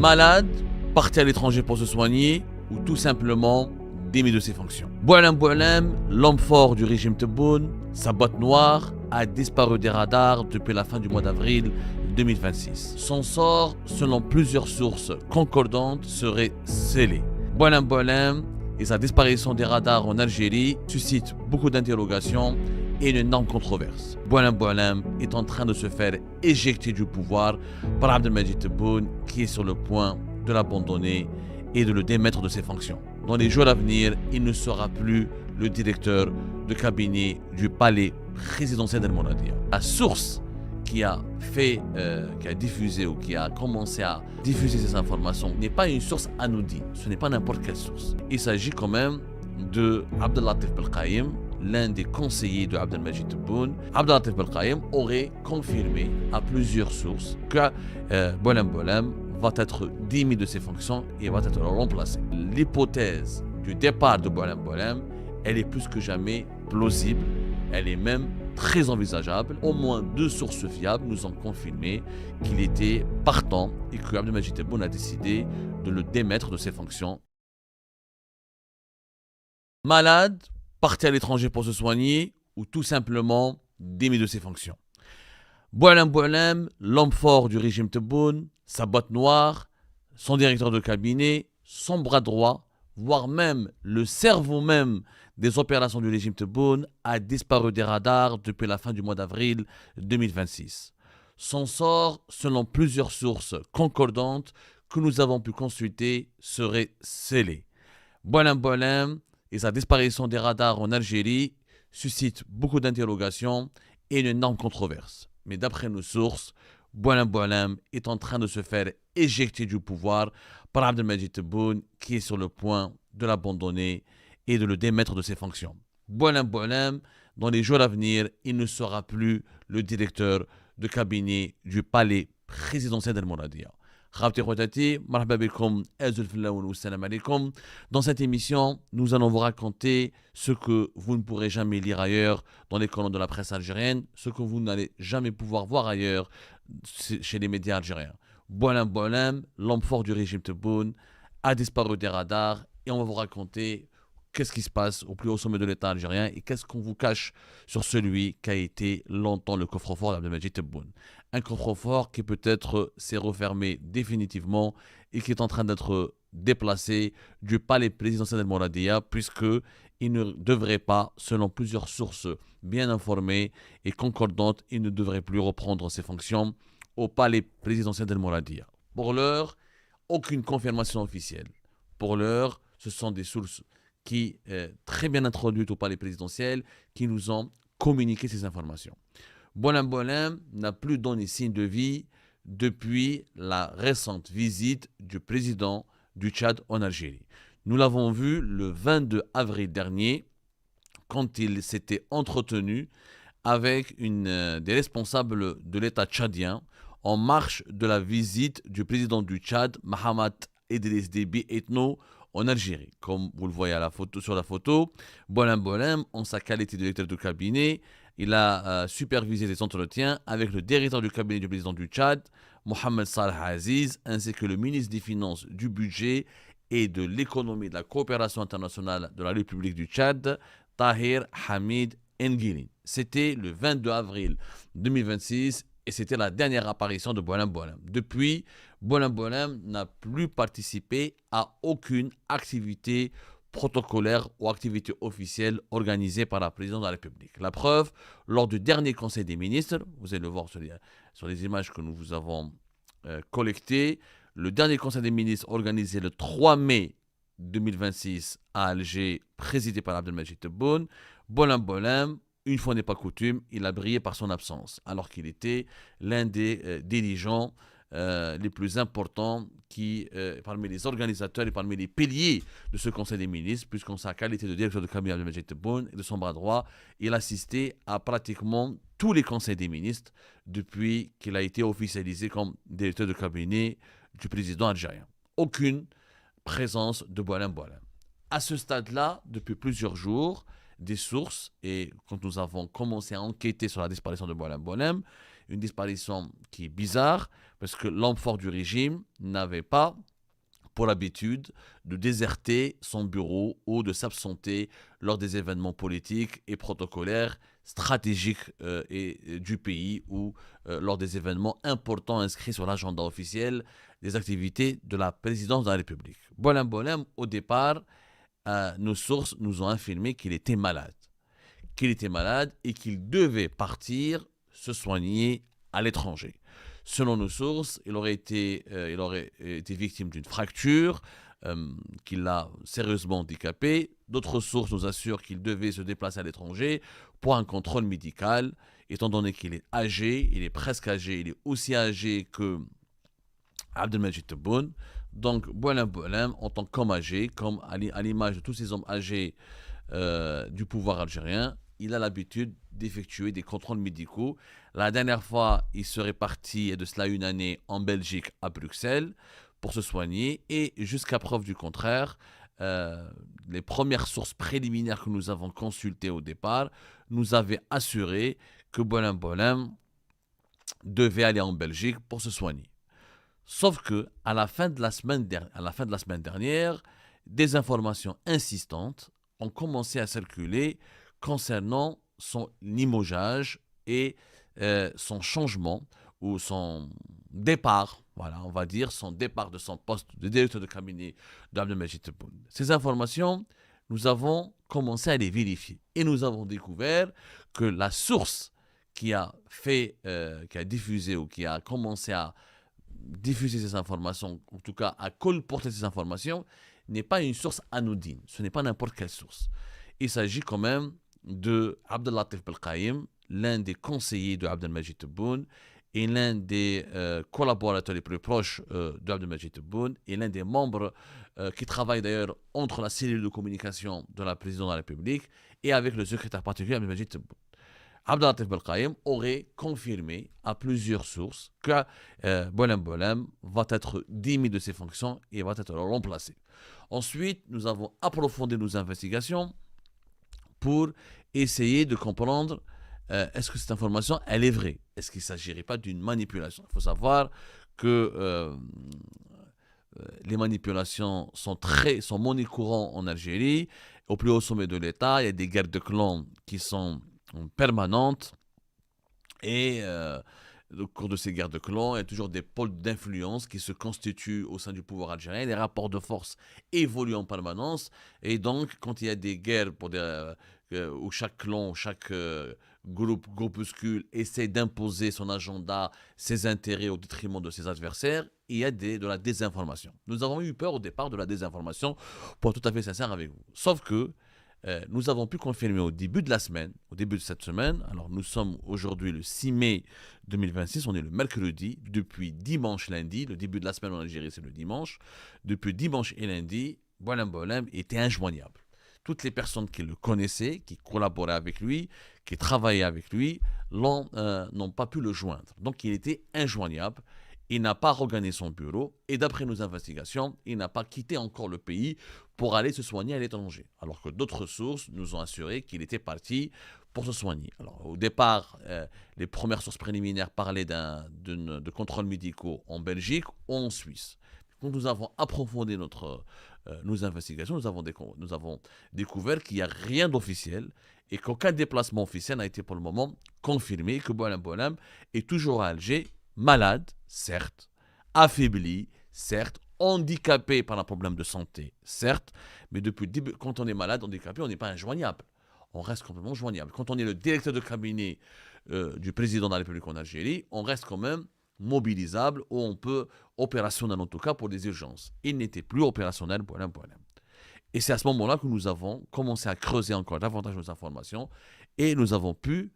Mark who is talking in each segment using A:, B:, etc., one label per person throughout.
A: malade, parti à l'étranger pour se soigner ou tout simplement démis de ses fonctions. Boualem Boualem, l'homme fort du régime Tebboune, sa boîte noire, a disparu des radars depuis la fin du mois d'avril 2026. Son sort, selon plusieurs sources concordantes, serait scellé. Boualem Boualem et sa disparition des radars en Algérie suscite beaucoup d'interrogations et une énorme controverse. Boualem Boualem est en train de se faire éjecter du pouvoir par Abdelmadjid Tebboune qui est sur le point de l'abandonner et de le démettre de ses fonctions. Dans les jours à venir, il ne sera plus le directeur de cabinet du palais présidentiel d'El Mouradia. La source qui a diffusé ou qui a commencé à diffuser ces informations n'est pas une source anodine, ce n'est pas n'importe quelle source. Il s'agit quand même de Abdellatif Belkaïm, l'un des conseillers de Abdelmadjid Tebboune. Abdellatif Belkaïm aurait confirmé à plusieurs sources que Boualem Boualem va être démis de ses fonctions et va être remplacé. L'hypothèse du départ de Boualem Boualem, elle est plus que jamais plausible, elle est même très envisageable. Au moins 2 sources fiables nous ont confirmé qu'il était partant et que Abdelmadjid Tebboune a décidé de le démettre de ses fonctions. Malade, parti à l'étranger pour se soigner ou tout simplement démis de ses fonctions. Boualem Boualem, l'homme fort du régime Tebboune, sa boîte noire, son directeur de cabinet, son bras droit, voire même le cerveau même des opérations du régime Tebboune a disparu des radars depuis la fin du mois d'avril 2026. Son sort, selon plusieurs sources concordantes que nous avons pu consulter, serait scellé. Boualem Boualem et sa disparition des radars en Algérie suscite beaucoup d'interrogations et une énorme controverse. Mais d'après nos sources, Boualem Boualem est en train de se faire éjecter du pouvoir par Abdelmadjid Tebboune qui est sur le point de l'abandonner et de le démettre de ses fonctions. Boualem Boualem, dans les jours à venir, il ne sera plus le directeur de cabinet du palais présidentiel d'El Mouradia. Dans cette émission, nous allons vous raconter ce que vous ne pourrez jamais lire ailleurs dans les colonnes de la presse algérienne, ce que vous n'allez jamais pouvoir voir ailleurs chez les médias algériens. Boualem Boualem, l'homme fort du régime Tebboune, a disparu des radars et on va vous raconter qu'est-ce qui se passe au plus haut sommet de l'État algérien et qu'est-ce qu'on vous cache sur celui qui a été longtemps le coffre-fort d'Abdelmadjid Tebboune. Un coffre-fort qui peut-être s'est refermé définitivement et qui est en train d'être déplacé du palais présidentiel d'El Mouradia puisqu'il ne devrait pas, selon plusieurs sources bien informées et concordantes, il ne devrait plus reprendre ses fonctions au palais présidentiel d'El Mouradia. Pour l'heure, aucune confirmation officielle. Pour l'heure, ce sont des sources qui, très bien introduites au palais présidentiel, qui nous ont communiqué ces informations. Boualem Boualem n'a plus donné signe de vie depuis la récente visite du président du Tchad en Algérie. Nous l'avons vu le 22 avril dernier, quand il s'était entretenu avec des responsables de l'État tchadien en marge de la visite du président du Tchad, Mahamat Idriss Déby Itno, en Algérie. Comme vous le voyez sur la photo, Boualem Boualem, en sa qualité de directeur de cabinet, il a supervisé les entretiens avec le directeur du cabinet du président du Tchad, Mohamed Salah Aziz, ainsi que le ministre des Finances, du Budget et de l'Économie et de la Coopération internationale de la République du Tchad, Tahir Hamid Nguilin. C'était le 22 avril 2026 et c'était la dernière apparition de Boualem Boualem. Depuis, Boualem Boualem n'a plus participé à aucune activité protocolaire ou activité officielle organisée par la présidence de la République. La preuve, lors du dernier Conseil des ministres, vous allez le voir sur les images que nous vous avons collectées, le dernier Conseil des ministres organisé le 3 mai 2026 à Alger, présidé par Abdelmadjid Tebboune, Boualem Boualem, une fois n'est pas coutume, il a brillé par son absence, alors qu'il était l'un des dirigeants les plus importants parmi les organisateurs et parmi les piliers de ce Conseil des ministres, puisqu'en sa qualité de directeur de cabinet Abdelmadjid Tebboune et de son bras droit, il assistait à pratiquement tous les conseils des ministres depuis qu'il a été officialisé comme directeur de cabinet du président algérien. Aucune présence de Boualem Boualem. À ce stade-là, depuis plusieurs jours, des sources, et quand nous avons commencé à enquêter sur la disparition de Boualem Boualem, une disparition qui est bizarre, parce que l'homme fort du régime n'avait pas pour l'habitude de déserter son bureau ou de s'absenter lors des événements politiques et protocolaires stratégiques du pays ou lors des événements importants inscrits sur l'agenda officiel des activités de la présidence de la République. Bolem Bolem, au départ, nos sources nous ont affirmé qu'il était malade. Et qu'il devait partir se soigner à l'étranger. Selon nos sources, il aurait été victime d'une fracture qui l'a sérieusement handicapé. D'autres sources nous assurent qu'il devait se déplacer à l'étranger pour un contrôle médical, étant donné qu'il est âgé, il est presque âgé, il est aussi âgé que Abdelmajid Tebboune. Donc, Boualem Boualem, en tant qu'homme âgé, comme à l'image de tous ces hommes âgés du pouvoir algérien, il a l'habitude d'effectuer des contrôles médicaux. La dernière fois, il serait parti, il y a de cela une année, en Belgique, à Bruxelles, pour se soigner. Et jusqu'à preuve du contraire, les premières sources préliminaires que nous avons consultées au départ nous avaient assuré que Boualem Boualem devait aller en Belgique pour se soigner. Sauf que à la fin de la semaine dernière, des informations insistantes ont commencé à circuler concernant son limogeage et son changement ou son départ, voilà, on va dire son départ de son poste de directeur de cabinet d'Abdelmajid Tebboune. Ces informations, nous avons commencé à les vérifier et nous avons découvert que la source qui a diffusé ou qui a commencé à diffuser ces informations, en tout cas à colporter ces informations, n'est pas une source anodine. Ce n'est pas n'importe quelle source. Il s'agit quand même de Abdellatif Belkaïm, l'un des conseillers de Abdelmajid Tebboune et l'un des collaborateurs les plus proches de Abdelmajid Tebboune et l'un des membres qui travaillent d'ailleurs entre la cellule de communication de la présidence de la République et avec le secrétaire particulier Abdelmajid Tebboune. Abdellatif Belkaïm aurait confirmé à plusieurs sources que Boualem Boualem va être démis de ses fonctions et va être remplacé. Ensuite, nous avons approfondi nos investigations pour essayer de comprendre est-ce que cette information, elle est vraie? Est-ce qu'il ne s'agirait pas d'une manipulation? Il faut savoir que les manipulations sont monnaie courante en Algérie. Au plus haut sommet de l'État, il y a des guerres de clans qui sont permanentes et au cours de ces guerres de clans, il y a toujours des pôles d'influence qui se constituent au sein du pouvoir algérien. Les rapports de force évoluent en permanence et donc quand il y a des guerres où chaque clan, chaque groupuscule essaie d'imposer son agenda, ses intérêts au détriment de ses adversaires, il y a de la désinformation. Nous avons eu peur au départ de la désinformation, pour être tout à fait sincère avec vous. Sauf que nous avons pu confirmer au début de cette semaine, alors nous sommes aujourd'hui le 6 mai 2026, on est le mercredi, depuis dimanche, lundi, le début de la semaine en Algérie c'est le dimanche, depuis dimanche et lundi, Boualem Boualem était injoignable. Toutes les personnes qui le connaissaient, qui collaboraient avec lui, qui travaillaient avec lui, n'ont pas pu le joindre. Donc il était injoignable. Il n'a pas regagné son bureau et d'après nos investigations, il n'a pas quitté encore le pays pour aller se soigner à l'étranger. Alors que d'autres sources nous ont assuré qu'il était parti pour se soigner. Alors au départ, les premières sources préliminaires parlaient de contrôles médicaux en Belgique ou en Suisse. Quand nous avons approfondi nos investigations, nous avons découvert qu'il n'y a rien d'officiel et qu'aucun déplacement officiel n'a été pour le moment confirmé, que Boualem Boualem est toujours à Alger, malade, certes, affaibli, certes, handicapé par un problème de santé, certes, mais quand on est malade, handicapé, on n'est pas injoignable. On reste complètement joignable. Quand on est le directeur de cabinet du président de la République en Algérie, on reste quand même mobilisable ou on peut opérationnel en tout cas pour des urgences. Il n'était plus opérationnel, Boualem Boualem. Et c'est à ce moment-là que nous avons commencé à creuser encore davantage nos informations et nous avons pu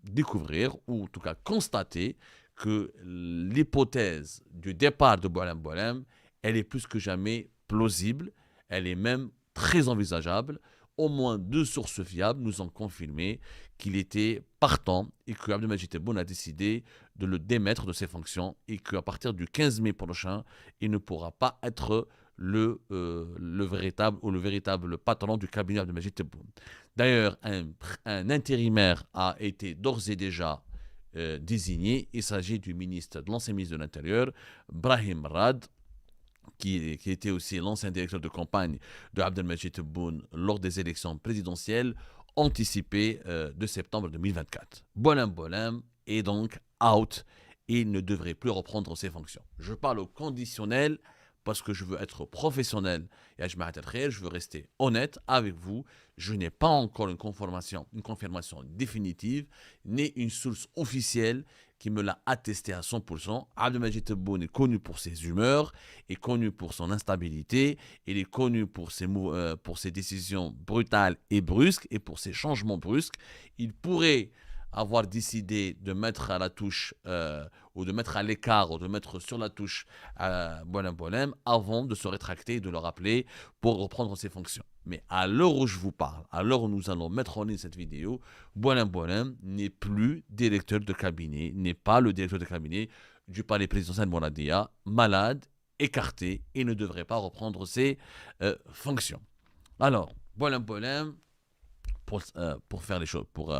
A: découvrir, ou en tout cas constater, que l'hypothèse du départ de Boualem Boualem, elle est plus que jamais plausible, elle est même très envisageable. Au moins 2 sources fiables nous ont confirmé qu'il était partant et que Abdelmajid Tebboune a décidé de le démettre de ses fonctions et qu'à partir du 15 mai prochain, il ne pourra pas être le véritable patron du cabinet Abdelmajid Tebboune. D'ailleurs, un intérimaire a été d'ores et déjà désigné. Il s'agit du ministre, de l'ancien ministre de l'Intérieur, Brahim Rad, qui était aussi l'ancien directeur de campagne de Abdelmajid Tebboune lors des élections présidentielles anticipées de septembre 2024. Boualem est donc out et il ne devrait plus reprendre ses fonctions. Je parle au conditionnel parce que je veux être professionnel et je veux rester honnête avec vous. Je n'ai pas encore une confirmation définitive, ni une source officielle qui me l'a attesté à 100%. Abdelmajid Tebboune est connu pour ses humeurs, est connu pour son instabilité, il est connu pour ses décisions brutales et brusques et pour ses changements brusques. Il pourrait avoir décidé de mettre à la touche ou de mettre à l'écart ou de mettre sur la touche Boualem avant de se rétracter et de le rappeler pour reprendre ses fonctions. Mais à l'heure où je vous parle, à l'heure où nous allons mettre en ligne cette vidéo, Boualem n'est plus directeur de cabinet, n'est pas le directeur de cabinet du palais présidentiel de Mouradia, malade, écarté et ne devrait pas reprendre ses fonctions. Alors, Boualem, pour faire les choses, pour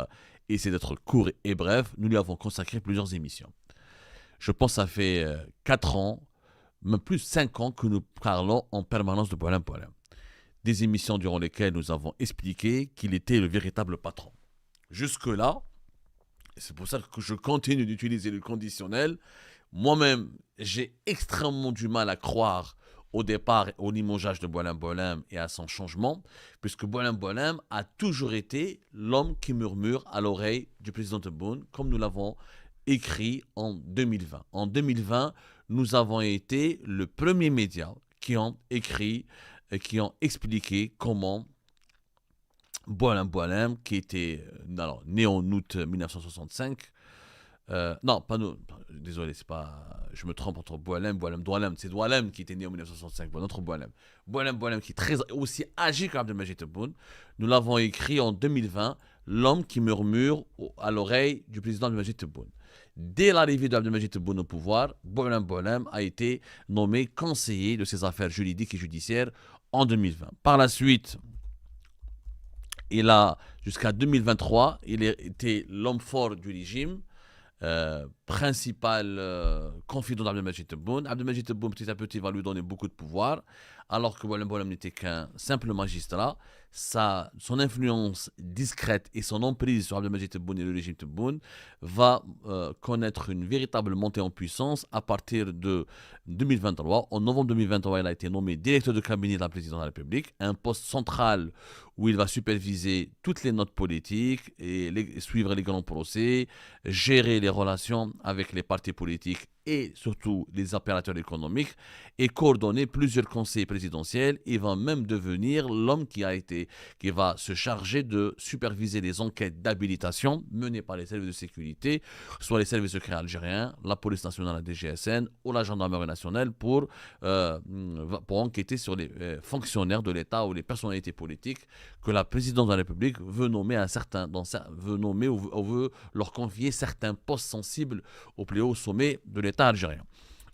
A: essayer d'être court et bref, nous lui avons consacré plusieurs émissions. Je pense que ça fait 4 ans, même plus 5 ans que nous parlons en permanence de Boualem. Des émissions durant lesquelles nous avons expliqué qu'il était le véritable patron. Jusque-là, et c'est pour ça que je continue d'utiliser le conditionnel, moi-même, j'ai extrêmement du mal à croire au départ au limogeage de Boualem et à son changement, puisque Boualem a toujours été l'homme qui murmure à l'oreille du président Tebboune, comme nous l'avons écrit en 2020. En 2020, nous avons été le premier média qui ont écrit, qui ont expliqué comment Boualem, qui était né en août 1965, non, pas nous. Désolé, c'est pas. Je me trompe entre Doualem. C'est Doualem qui était né en 1965. Notre Boualem. Boualem qui est très aussi âgé qu'Abdelmajid Tebboune. Nous l'avons écrit en 2020. L'homme qui murmure à l'oreille du président Abdelmajid Tebboune. Dès l'arrivée d'Abdelmajid Tebboune au pouvoir, Boualem a été nommé conseiller de ses affaires juridiques et judiciaires en 2020. Par la suite, jusqu'à 2023, il était l'homme fort du régime. Principal confident d'Abdelmajid Tebboune. Abdelmajid Tebboune, petit à petit, va lui donner beaucoup de pouvoir, alors que Boualem n'était qu'un simple magistrat. Son influence discrète et son emprise sur Abdelmajid Tebboune et le régime Tebboune va connaître une véritable montée en puissance à partir de 2023. En novembre 2023, il a été nommé directeur de cabinet de la présidence de la République, un poste central où il va superviser toutes les notes politiques et suivre les grands procès, gérer les relations avec les partis politiques et surtout les opérateurs économiques et coordonner plusieurs conseils présidentiels. Il va même devenir l'homme qui va se charger de superviser les enquêtes d'habilitation menées par les services de sécurité, soit les services secrets algériens, la police nationale, la DGSN ou la gendarmerie nationale pour enquêter sur les fonctionnaires de l'État ou les personnalités politiques que la présidence de la République veut nommer ou veut leur confier certains postes sensibles au plus haut sommet de l'État algérien.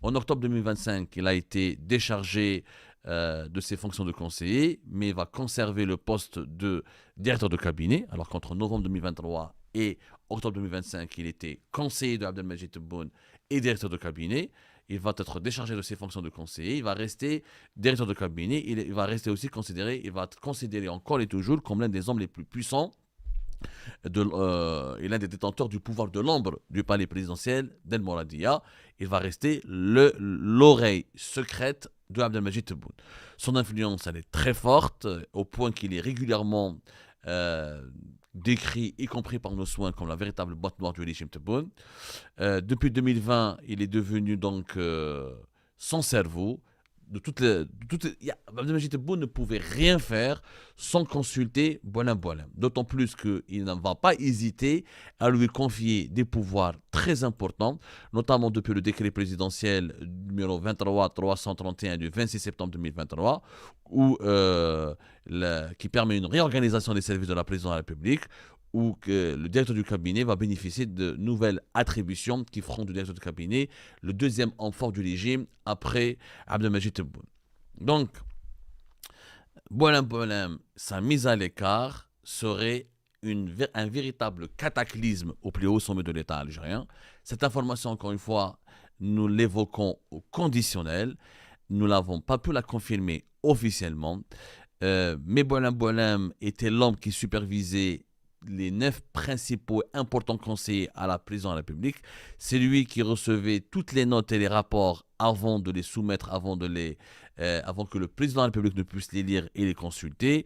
A: En octobre 2025, il a été déchargé de ses fonctions de conseiller, mais il va conserver le poste de directeur de cabinet, alors qu'entre novembre 2023 et octobre 2025, il était conseiller de Abdelmajid Tebboune et directeur de cabinet. Il va être déchargé de ses fonctions de conseiller, il va rester directeur de cabinet, il va rester aussi il va être considéré encore et toujours comme l'un des hommes les plus puissants et l'un des détenteurs du pouvoir de l'ombre du palais présidentiel d'El Mouradia. Il va rester l'oreille secrète de Abdelmajid Tebboune. Son influence, elle est très forte, au point qu'il est régulièrement décrit, y compris par nos soins, comme la véritable boîte noire du régime Tebboune. Depuis 2020, il est devenu donc son cerveau. Abdelmajid Tebboune ne pouvait rien faire sans consulter Boualem. D'autant plus qu'il ne va pas hésiter à lui confier des pouvoirs très importants, notamment depuis le décret présidentiel numéro 23-331 du 26 septembre 2023, qui permet une réorganisation des services de la présidence de la République, où le directeur du cabinet va bénéficier de nouvelles attributions qui feront du directeur du cabinet le deuxième homme fort du régime après Abdelmajid Tebboune. Donc, Boualem, sa mise à l'écart serait un véritable cataclysme au plus haut sommet de l'État algérien. Cette information, encore une fois, nous l'évoquons au conditionnel. Nous n'avons pas pu la confirmer officiellement. Mais Boualem Boualem était l'homme qui supervisait les 9 principaux et importants conseillers à la présidence de la République. C'est lui qui recevait toutes les notes et les rapports avant de les soumettre, avant que le président de la République ne puisse les lire et les consulter.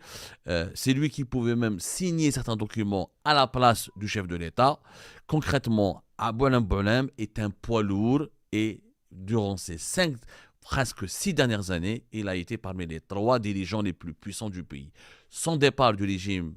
A: C'est lui qui pouvait même signer certains documents à la place du chef de l'État. Concrètement, Boualem Boualem est un poids lourd et durant ces presque 6 dernières années, il a été parmi les 3 dirigeants les plus puissants du pays. Son départ du régime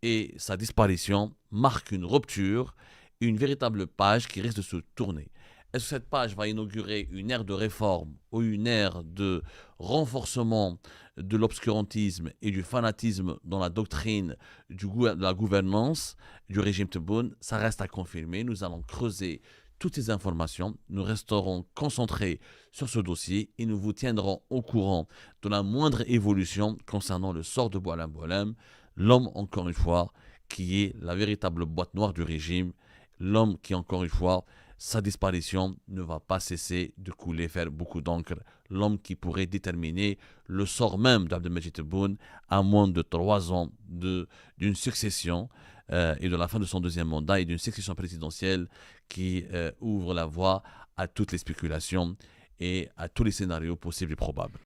A: et sa disparition marquent une rupture, une véritable page qui risque de se tourner. Est-ce que cette page va inaugurer une ère de réforme ou une ère de renforcement de l'obscurantisme et du fanatisme dans la doctrine de la gouvernance du régime Tebboune? Ça reste à confirmer. Nous allons creuser toutes ces informations. Nous resterons concentrés sur ce dossier et nous vous tiendrons au courant de la moindre évolution concernant le sort de Boualem Boualem, l'homme, encore une fois, qui est la véritable boîte noire du régime, l'homme qui, encore une fois, sa disparition ne va pas cesser de faire beaucoup d'encre, l'homme qui pourrait déterminer le sort même d'Abdelmajid Tebboune à moins de 3 ans d'une succession et de la fin de son 2e mandat et d'une succession présidentielle qui ouvre la voie à toutes les spéculations et à tous les scénarios possibles et probables.